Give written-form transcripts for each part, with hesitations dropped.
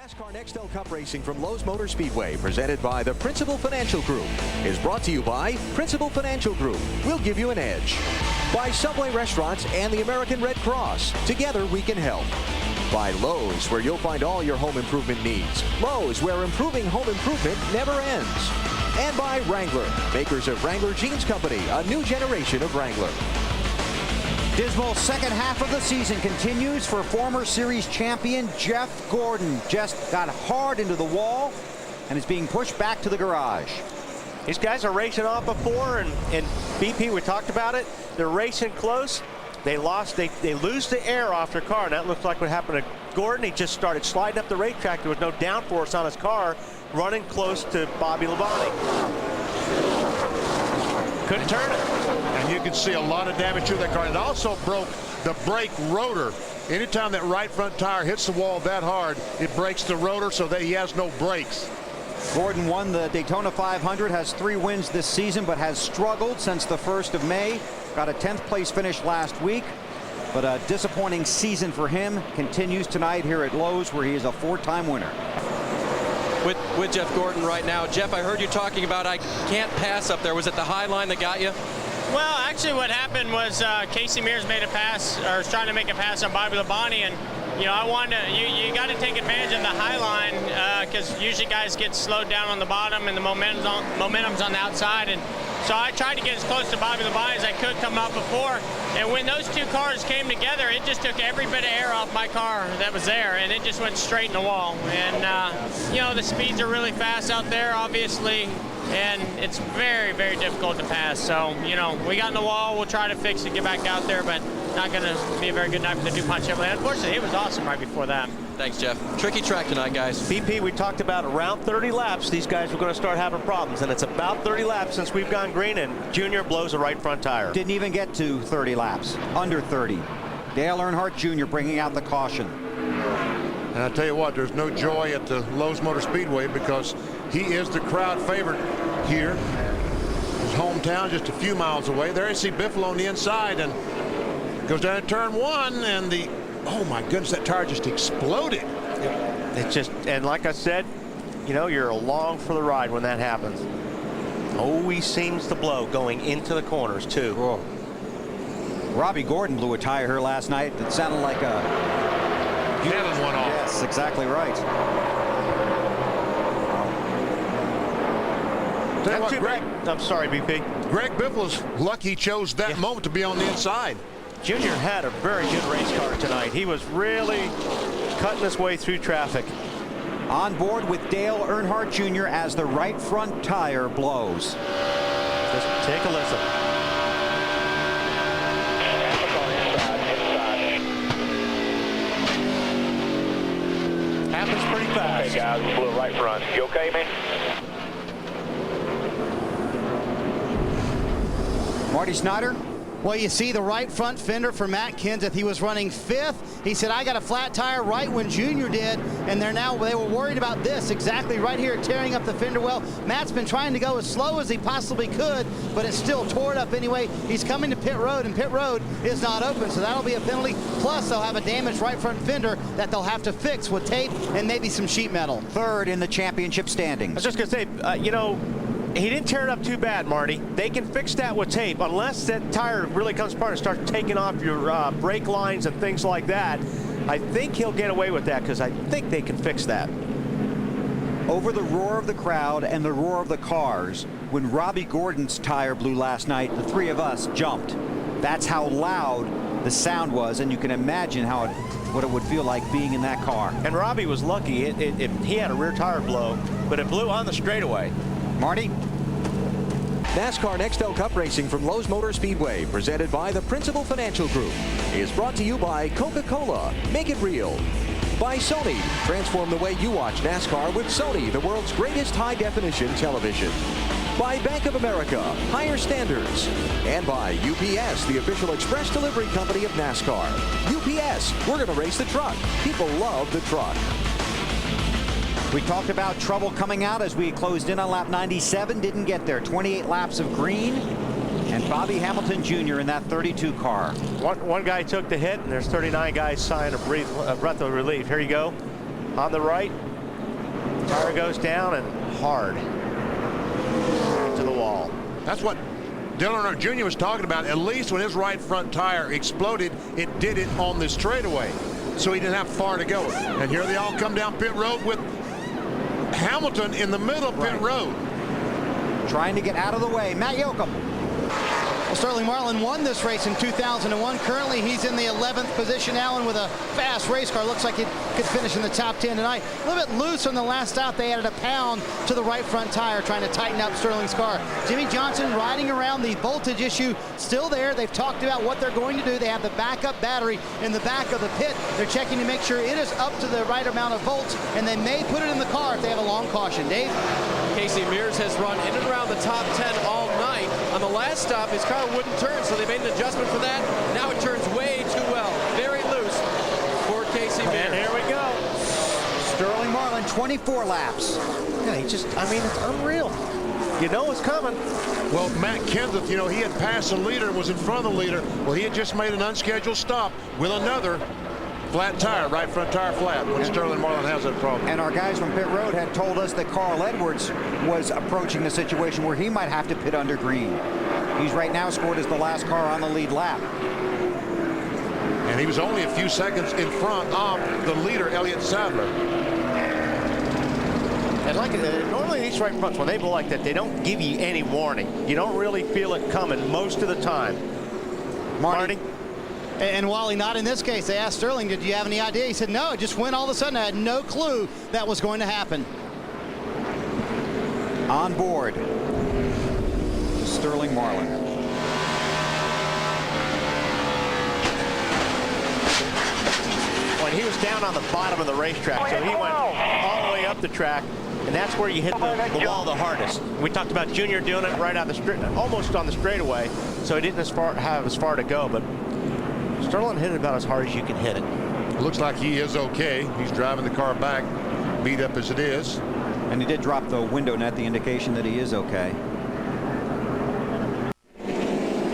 NASCAR Nextel Cup Racing from Lowe's Motor Speedway, presented by the Principal Financial Group, is brought to you by Principal Financial Group. We'll give you an edge. By Subway Restaurants and the American Red Cross. Together we can help. By Lowe's, where you'll find all your home improvement needs. Lowe's, where improving home improvement never ends. And by Wrangler, makers of Wrangler Jeans Company, a new generation of Wrangler. Dismal second half of the season continues for former series champion Jeff Gordon. Just got hard into the wall and is being pushed back to the garage. These guys are racing off before, and BP, we talked about it. They're racing close. They lose the air off their car, and that looks like what happened to Gordon. He just started sliding up the racetrack. There was no downforce on his car, running close to Bobby Labonte. Couldn't turn it. And you can see a lot of damage to that car. It also broke the brake rotor. Anytime that right front tire hits the wall that hard, it breaks the rotor so that he has no brakes. Gordon won the Daytona 500, has 3 wins this season, but has struggled since the 1st of May. Got a 10th place finish last week, but a disappointing season for him continues tonight here at Lowe's, where he is a 4-time winner. With Jeff Gordon right now. Jeff, I heard you talking about I can't pass up there. Was it the high line that got you? Well, actually what happened was Casey Mears made a pass, or was trying to make a pass on Bobby Labonte, and you know, I wanted to, you got to take advantage of the high line, because usually guys get slowed down on the bottom and the momentum's on the outside, and so I tried to get as close to Bobby Labonte as I could come up before, and when those two cars came together, it just took every bit of air off my car that was there, and it just went straight in the wall. And you know, the speeds are really fast out there, obviously, and it's very, very difficult to pass. So, you know, we got in the wall. We'll try to fix it, get back out there, but not going to be a very good night for the DuPont Chevrolet. Unfortunately, it was awesome right before that. Thanks, Jeff. Tricky track tonight, guys. BP, we talked about around 30 laps, these guys were going to start having problems, and it's about 30 laps since we've gone green, and Junior blows a right front tire. Didn't even get to 30 laps, under 30. Dale Earnhardt Jr. bringing out the caution. And I tell you what, there's no joy at the Lowe's Motor Speedway because he is the crowd favorite here. His hometown just a few miles away. There you see Biffle on the inside and goes down to turn 1, and the, oh my goodness, that tire just exploded. It's just, and like I said, you know, you're along for the ride when that happens. Always seems to blow going into the corners too. Whoa. Robbie Gordon blew a tire here last night that sounded like a Cannon went off. Yes, exactly right. Tell you what, Greg, I'm sorry, BP. Greg Biffle's lucky he chose that moment to be on the inside. Junior had a very good race car tonight. He was really cutting his way through traffic. On board with Dale Earnhardt Jr. as the right front tire blows. Just take a listen. Happens pretty fast. Okay, guys, blew it right front. You okay, man? Marty Snyder. Well, you see the right front fender for Matt Kenseth. He was running 5th. He said, I got a flat tire right when Junior did, and they were worried about this exactly right here, tearing up the fender well. Matt's been trying to go as slow as he possibly could, but it's still tore it up anyway. He's coming to pit road, and pit road is not open, so that'll be a penalty. Plus, they'll have a damaged right front fender that they'll have to fix with tape and maybe some sheet metal. 3rd in the championship standings. I was just going to say, you know, he didn't tear it up too bad, Marty. They can fix that with tape, unless that tire really comes apart and starts taking off your brake lines and things like that. I think he'll get away with that because I think they can fix that. Over the roar of the crowd and the roar of the cars, when Robbie Gordon's tire blew last night, the 3 of us jumped. That's how loud the sound was, and you can imagine what it would feel like being in that car. And Robbie was lucky. He had a rear tire blow, but it blew on the straightaway. Marty? NASCAR Nextel Cup Racing from Lowe's Motor Speedway, presented by the Principal Financial Group, is brought to you by Coca-Cola. Make it real. By Sony. Transform the way you watch NASCAR with Sony, the world's greatest high-definition television. By Bank of America. Higher standards. And by UPS, the official express delivery company of NASCAR. UPS. We're going to race the truck. People love the truck. We talked about trouble coming out as we closed in on lap 97. Didn't get there. 28 laps of green. And Bobby Hamilton Jr. in that 32 car. One guy took the hit, and there's 39 guys sighing a breath of relief. Here you go. on the right. Tire goes down and hard to the wall. That's what Dale Earnhardt Jr. was talking about. At least when his right front tire exploded, it did it on the straightaway, so he didn't have far to go. And here they all come down pit road with Hamilton in the middle of pit road. Trying to get out of the way. Matt Yoakum. Well, Sterling Marlin won this race in 2001. Currently, he's in the 11th position now, and with a fast race car, looks like he could finish in the top 10 tonight. A little bit loose on the last stop. They added a pound to the right front tire, trying to tighten up Sterling's car. Jimmy Johnson riding around the voltage issue still there. They've talked about what they're going to do. They have the backup battery in the back of the pit. They're checking to make sure it is up to the right amount of volts, and they may put it in the car if they have a long caution. Dave? Casey Mears has run in and around the top 10 all night. On the last stop, his car wouldn't turn, so they made an adjustment for that. Now it turns way too well. Very loose for Casey Mears. And here we go. Sterling Marlin, 24 laps. Yeah, he just, I mean, it's unreal. You know it's coming. Well, Matt Kenseth, you know, he had passed the leader, was in front of the leader. Well, he had just made an unscheduled stop with another flat tire, right front tire flat, when Sterling Marlin has that problem. And our guys from pit road had told us that Carl Edwards was approaching the situation where he might have to pit under green. He's right now scored as the last car on the lead lap. And he was only a few seconds in front of the leader, Elliott Sadler. And like normally these right fronts, when they blow like that, they don't give you any warning. You don't really feel it coming most of the time. Marty? And Wally, not in this case. They asked Sterling, did you have any idea? He said, no, it just went all of a sudden. I had no clue that was going to happen. On board, Sterling Marlin. When he was down on the bottom of the racetrack, so he went all the way up the track, and that's where you hit the wall the hardest. We talked about Junior doing it right out the straight, almost on the straightaway, so he didn't have as far to go, but Sterling hit it about as hard as you can hit it. Looks like he is okay. He's driving the car back, beat up as it is. And he did drop the window net, the indication that he is okay.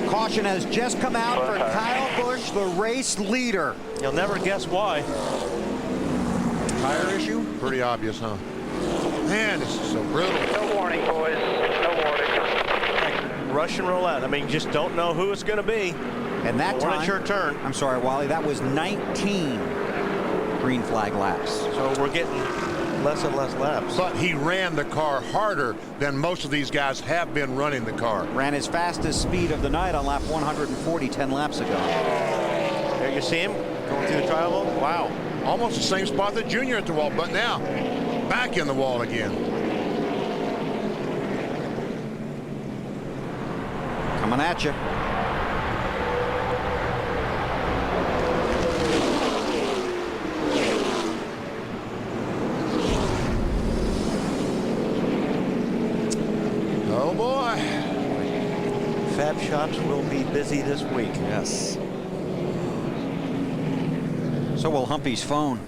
Caution has just come out for Kyle Busch, the race leader. You'll never guess why. Tire issue? Pretty obvious, huh? Man, this is so brutal. No warning, boys. No warning. Russian roulette. I mean, you just don't know who it's going to be. And that time, when it's your turn. I'm sorry, Wally, that was 19 green flag laps. So we're getting less and less laps. But he ran the car harder than most of these guys have been running the car. Ran his fastest speed of the night on lap 140 10 laps ago. There you see him going through the trial wall. Wow. Almost the same spot that Junior at the wall, but now back in the wall again. Coming at you. Oh boy. Fab shops will be busy this week. Yes. So will Humpy's phone.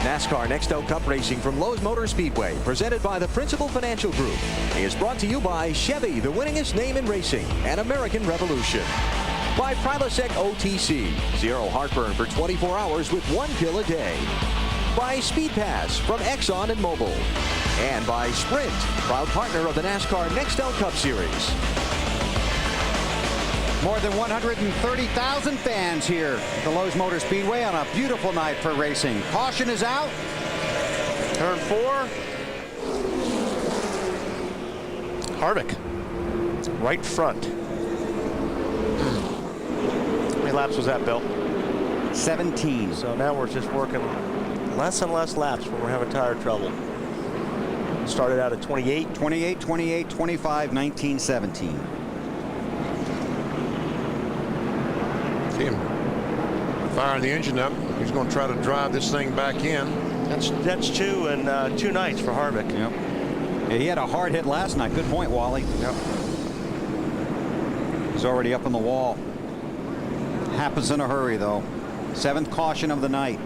NASCAR Nextel Cup Racing from Lowe's Motor Speedway, presented by the Principal Financial Group, is brought to you by Chevy, the winningest name in racing, and American Revolution. By Prilosec OTC, zero heartburn for 24 hours with 1 pill a day. By Speed Pass from Exxon and Mobil. And by Sprint, proud partner of the NASCAR Nextel Cup Series. More than 130,000 fans here at the Lowe's Motor Speedway on a beautiful night for racing. Caution is out. Turn 4. Harvick, right front. How many laps was that, Bill? 17. So now we're just working less and less laps when we're having tire trouble. Started out at 28. 28, 28, 25, 19, 17. See him firing the engine up. He's going to try to drive this thing back in. That's 2 and 2 nights for Harvick. Yep. Yeah, he had a hard hit last night. Good point, Wally. Yep. He's already up on the wall. Happens in a hurry, though. 7th caution of the night.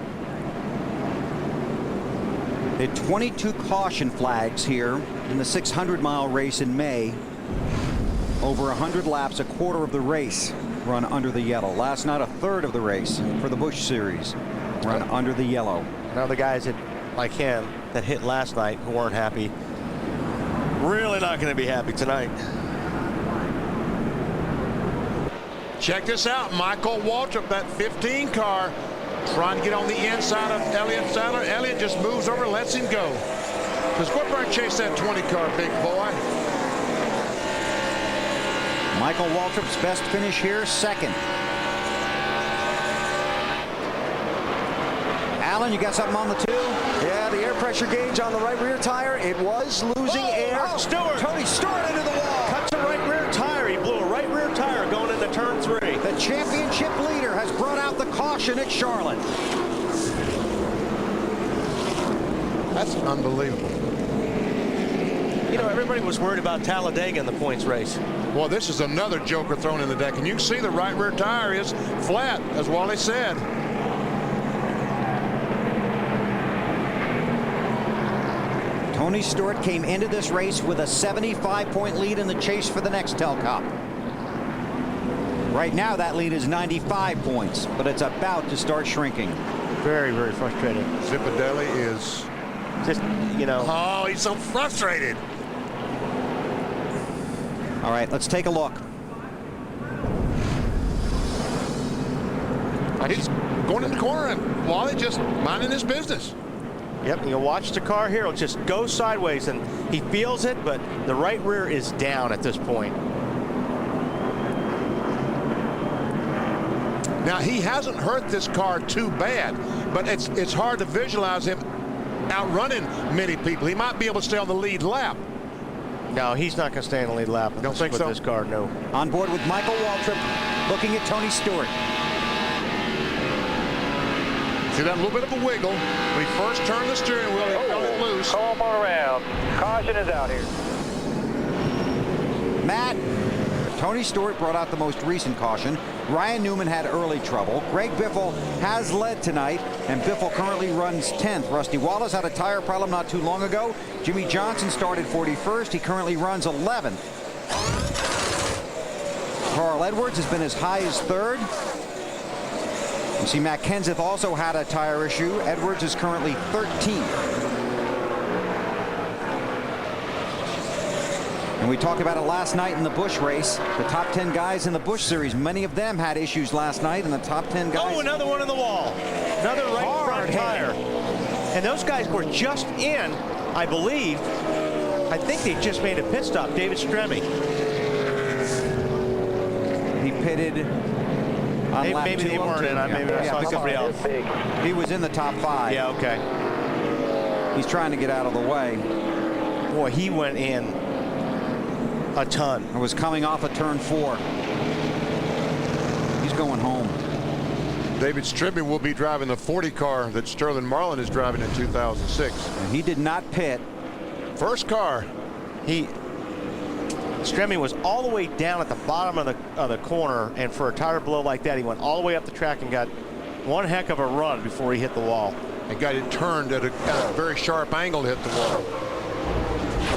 They had 22 caution flags here in the 600-mile race in May. Over 100 laps, a quarter of the race. run under the yellow. Last night, a third of the race for the Busch Series run under the yellow. Now the guys that, like him, that hit last night who weren't happy, really not going to be happy tonight. Check this out. Michael Waltrip, that 15 car, trying to get on the inside of Elliott Sadler. Elliott just moves over and lets him go. Let's go up there and chase that 20 car, big boy. Michael Waltrip's best finish here, second. Alan, you got something on the two? Yeah, the air pressure gauge on the right rear tire, it was losing air. Oh, Stewart. Tony Stewart into the wall. Cuts a right rear tire. He blew a right rear tire going into turn 3. The championship leader has brought out the caution at Charlotte. That's unbelievable. You know, everybody was worried about Talladega in the points race. Well, this is another joker thrown in the deck, and you can see the right rear tire is flat, as Wally said. Tony Stewart came into this race with a 75-point lead in the chase for the Nextel Cup. Right now, that lead is 95 points, but it's about to start shrinking. Very, very frustrated. Zipadelli is Just, you know. Oh, he's so frustrated. All right, let's take a look. He's going in the corner, and Wally just minding his business. Yep, you watch the car here. It'll just go sideways, and he feels it, but the right rear is down at this point. Now, he hasn't hurt this car too bad, but it's hard to visualize him outrunning many people. He might be able to stay on the lead lap. No, he's not going to stay in the lead lap. Don't think so? This car, no. On board with Michael Waltrip, looking at Tony Stewart. See that little bit of a wiggle. When he first turned the steering wheel, he felt it loose. Come on around. Caution is out here. Matt, Tony Stewart brought out the most recent caution. Ryan Newman had early trouble. Greg Biffle has led tonight, and Biffle currently runs 10th. Rusty Wallace had a tire problem not too long ago. Jimmy Johnson started 41st. He currently runs 11th. Carl Edwards has been as high as 3rd. You see, Matt Kenseth also had a tire issue. Edwards is currently 13th. And we talked about it last night in the Busch race. The top 10 guys in the Busch Series, many of them had issues last night, and the top 10 guys. Oh, another one in the wall. Another right front tire. And those guys were just in, I believe. I think they just made a pit stop. David Stremme. He pitted on lap Maybe 2 they weren't in. Maybe I saw somebody else. He was in the top 5. Yeah, okay. He's trying to get out of the way. Boy, he went in a ton. It was coming off of turn 4. He's going home. David Stremme will be driving the 40 car that Sterling Marlin is driving in 2006. And he did not pit. First car. Stremme was all the way down at the bottom of the corner, and for a tire blow like that, he went all the way up the track and got one heck of a run before he hit the wall. And got it turned at a very sharp angle to hit the wall.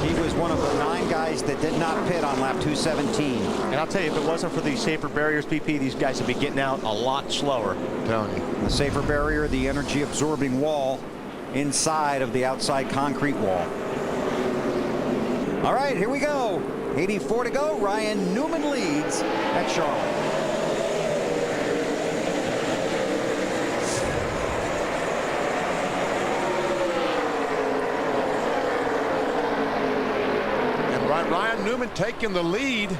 He was one of the 9 guys that did not pit on lap 217. And I'll tell you, if it wasn't for these safer barriers, BP, these guys would be getting out a lot slower. I'm telling you. The safer barrier, the energy absorbing wall inside of the outside concrete wall. All right, here we go. 84 to go. Ryan Newman leads at Charlotte. Ryan Newman taking the lead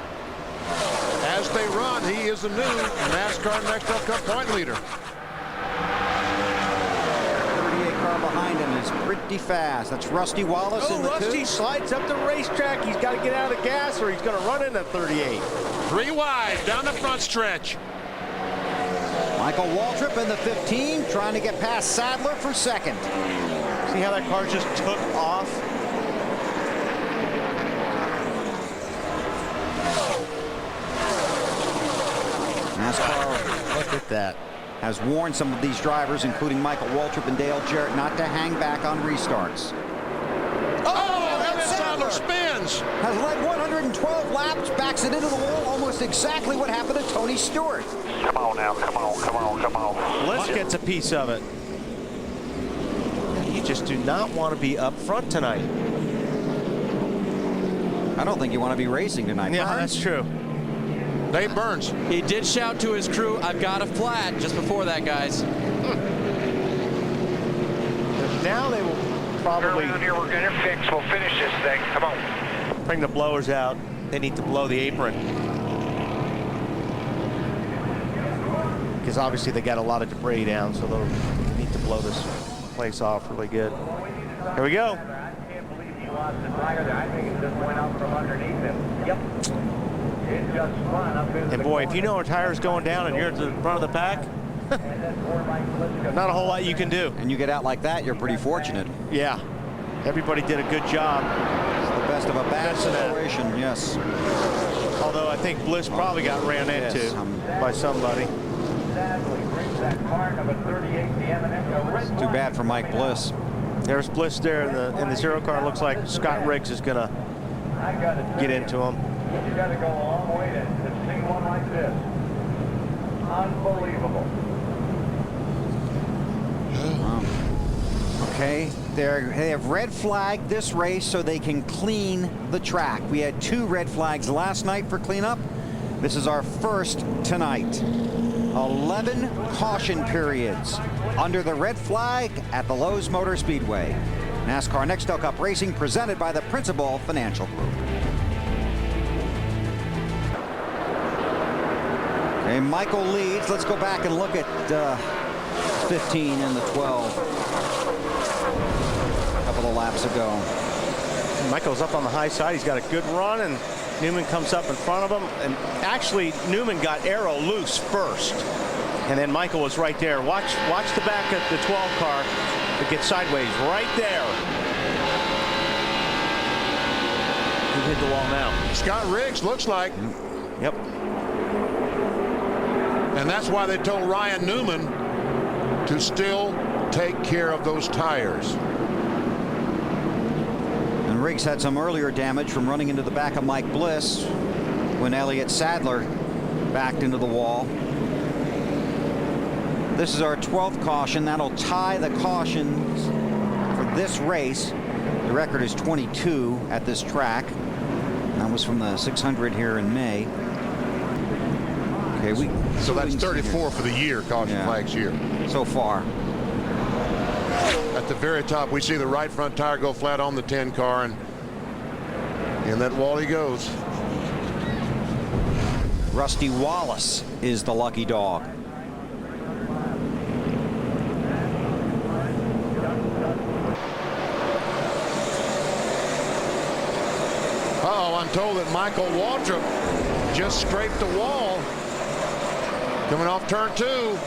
as they run. He is the new NASCAR Nextel Cup point leader. 38 car behind him is pretty fast. That's Rusty Wallace in the Rusty 2. slides up the racetrack. He's got to get out of the gas or he's going to run into 38. 3 wide down the front stretch. Michael Waltrip in the 15, trying to get past Sadler for second. See how that car just took off? NASCAR, Look at that. has warned some of these drivers, including Michael Waltrip and Dale Jarrett, not to hang back on restarts. Oh, Elliott Sadler Look, spins. Has led 112 laps, backs it into the wall, almost exactly what happened to Tony Stewart. Come on now, come on, come on, come on. Bliss gets a piece of it. You just do not want to be up front tonight. I don't think you want to be racing tonight. Yeah, Burns. that's true. Dave Burns. He did shout to his crew, "I've got a flat," just before that, guys. Now they will probably Around here, we're gonna fix. We'll finish this thing. Come on. bring the blowers out. They need to blow the apron. Because obviously they got a lot of debris down, so they'll need to blow this place off really good. Here we go. I can't believe he lost the tire there. I think it just went out from underneath him. Yep. It just spun up into And boy, if you know a tire's going down and you're at the front of the pack, not a whole lot you can do. And you get out like that, you're pretty fortunate. Yeah. Everybody did a good job. It's the best of a bad Best of that. situation, yes. Although I think Bliss probably got ran into Yes, by somebody. sadly brings that car number 38, the M&M. Too bad for Mike Bliss. There's Bliss there in the zero car. Looks like Scott Riggs is going to get into him. You got to go a long way to see one like this. Unbelievable. Okay, they have red flagged this race so they can clean the track. We had 2 red flags last night for cleanup. This is our first tonight. 11 caution periods under the red flag at the Lowe's Motor Speedway. NASCAR Nextel Cup Racing presented by the Principal Financial Group. Okay, Michael leads. Let's go back and look at 15 and the 12. A couple of laps ago. Michael's up on the high side. He's got a good run, and Newman comes up in front of him. And actually, Newman got Arrow loose first, and then Michael was right there. Watch the back of the 12 car. It gets sideways right there. He hit the wall now. Scott Riggs looks like. Yep. And that's why they told Ryan Newman to still take care of those tires. And Riggs had some earlier damage from running into the back of Mike Bliss when Elliott Sadler backed into the wall. This is our 12th caution. That'll tie the cautions for this race. The record is 22 at this track. That was from the 600 here in May. Okay, So that's 34 for the year, caution flags here. So far. At the very top, we see the right front tire go flat on the 10 car, and in that wall he goes. Rusty Wallace is the lucky dog. Uh-oh, I'm told that Michael Waltrip just scraped the wall. Coming off turn 2.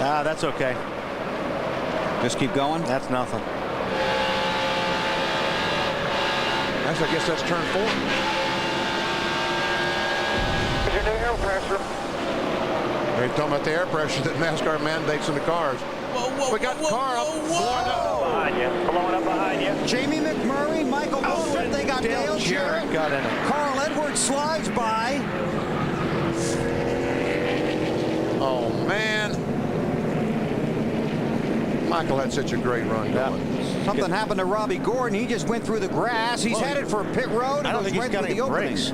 Ah, that's okay. Just keep going. That's nothing. Actually, I guess that's turn 4. Your new air pressure. They're talking about the air pressure that NASCAR mandates in the cars. We got the car up, blowing up. Behind you. Blowing up behind you. Jamie McMurray, Michael Waltrip, they got Dale Jarrett. Got in it. Carl Edwards slides by. Oh, man. Michael had such a great run going. Something happened to Robbie Gordon. He just went through the grass. He's headed for pit road. I don't think he's right got through any the opening. brakes.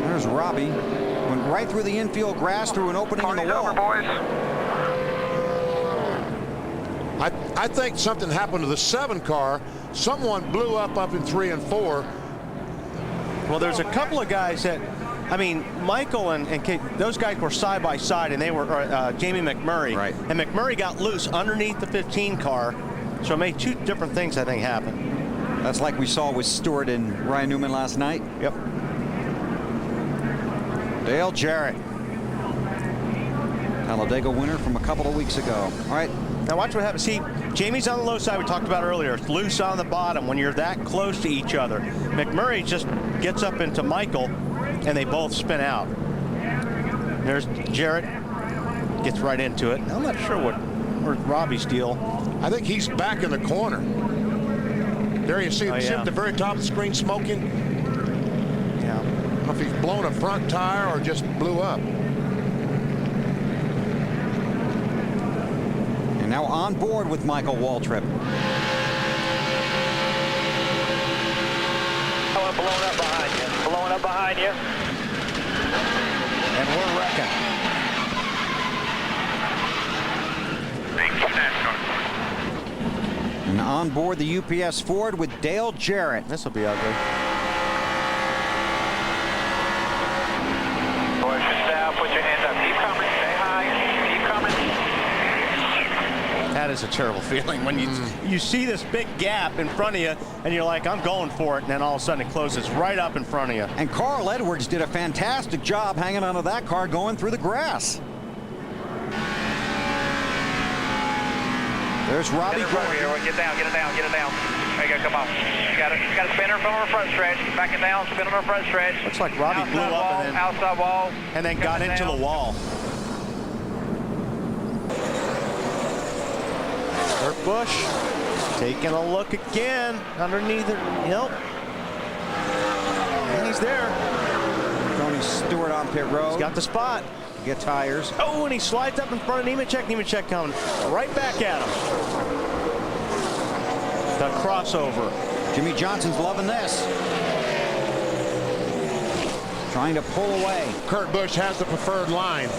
There's Robbie. Went right through the infield grass through an opening in the Party's over, wall. boys. I think something happened to the 7 car. Someone blew up in 3 and 4. Well, there's a couple of guys that, I mean, Michael and Kate, those guys were side by side, and they were Jamie McMurray. Right. And McMurray got loose underneath the 15 car, so it made 2 different things, I think, happen. That's like we saw with Stewart and Ryan Newman last night. Yep. Dale Jarrett. Talladega winner from a couple of weeks ago. All right. Now watch what happens. See, Jamie's on the low side we talked about earlier. It's loose on the bottom when you're that close to each other. McMurray just gets up into Michael, and they both spin out. There's Jarrett. Gets right into it. I'm not sure what or Robbie's deal. I think he's back in the corner. There you see, see at the very top of the screen smoking. Yeah. I don't know if he's blown a front tire or just blew up. And now on board with Michael Waltrip. Blowing up behind you. Blowing up behind you. And we're wrecking. Thank you, NASCAR. And on board the UPS Ford with Dale Jarrett. This will be ugly. Push it down. Put your hands up. Keep coming. Stay high. Keep coming. That is a terrible feeling when you see this big gap in front of you and you're like, I'm going for it, and then all of a sudden it closes right up in front of you. And Carl Edwards did a fantastic job hanging onto that car going through the grass. There's Robbie Gordon. Get down, get it down, get it down. There you go, come on. You got to spin her from her front stretch. Back it down, spin her front stretch. Looks like Robbie blew up outside wall, and then got into the wall. Kurt Busch taking a look again underneath it. Yep. And he's there. Tony Stewart on pit road. He's got the spot. Get tires. Oh, and he slides up in front of Nemechek. Nemechek coming right back at him. The crossover. Jimmy Johnson's loving this. Trying to pull away. Kurt Busch has the preferred line.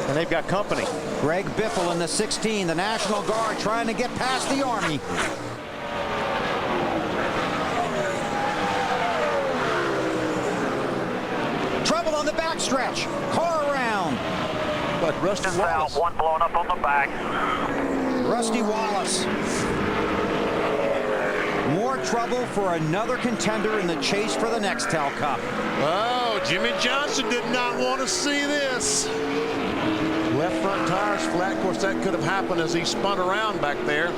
And they've got company. Greg Biffle in the 16, the National Guard trying to get past the Army. Trouble on the backstretch. Car around. But Rusty Wallace. One blowing up on the back. Rusty Wallace. More trouble for another contender in the chase for the Nextel Cup. Oh, Jimmy Johnson did not want to see this. Left front tires flat. Of course, that could have happened as he spun around back there.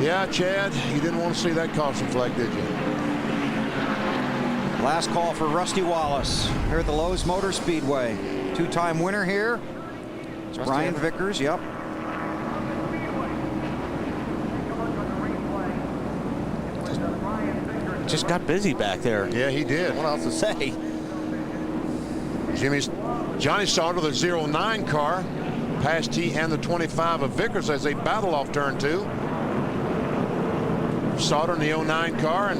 Yeah, Chad, you didn't want to see that caution flag, did you? Last call for Rusty Wallace here at the Lowe's Motor Speedway. Two-time winner here. It's Brian Vickers, yep. Just got busy back there. Yeah, he did. What else to say? Johnny Sauter, the 09 car, passed he and the 25 of Vickers as they battle off turn 2. Sauter in the 09 car, and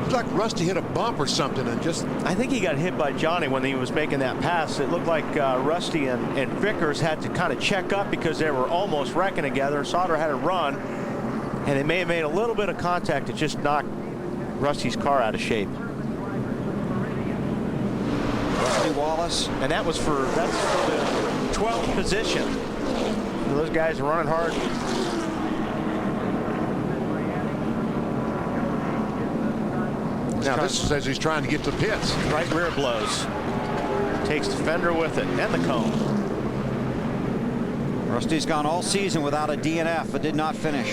it's like Rusty hit a bump or something and just. I think he got hit by Johnny when he was making that pass. It looked like Rusty and Vickers had to kind of check up because they were almost wrecking together. Sauter had to run, and they may have made a little bit of contact that just knocked Rusty's car out of shape. Rusty Wallace. And that's for the 12th position. Those guys are running hard. Now this says he's trying to get to the pits. Right rear blows. Takes the fender with it and the cone. Rusty's gone all season without a DNF, but did not finish.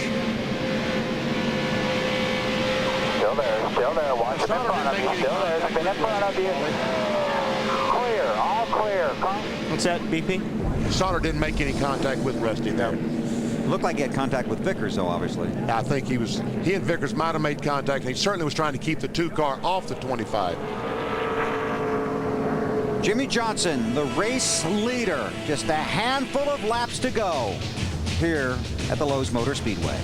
Still there, still there. Watch it in front of you. Still there. Spin in front of you. Clear, all clear. What's that, BP? Sauter didn't make any contact with Rusty there. Looked like he had contact with Vickers, though, obviously. I think he and Vickers might have made contact, and he certainly was trying to keep the 2 car off the 25. Jimmy Johnson, the race leader. Just a handful of laps to go here at the Lowe's Motor Speedway.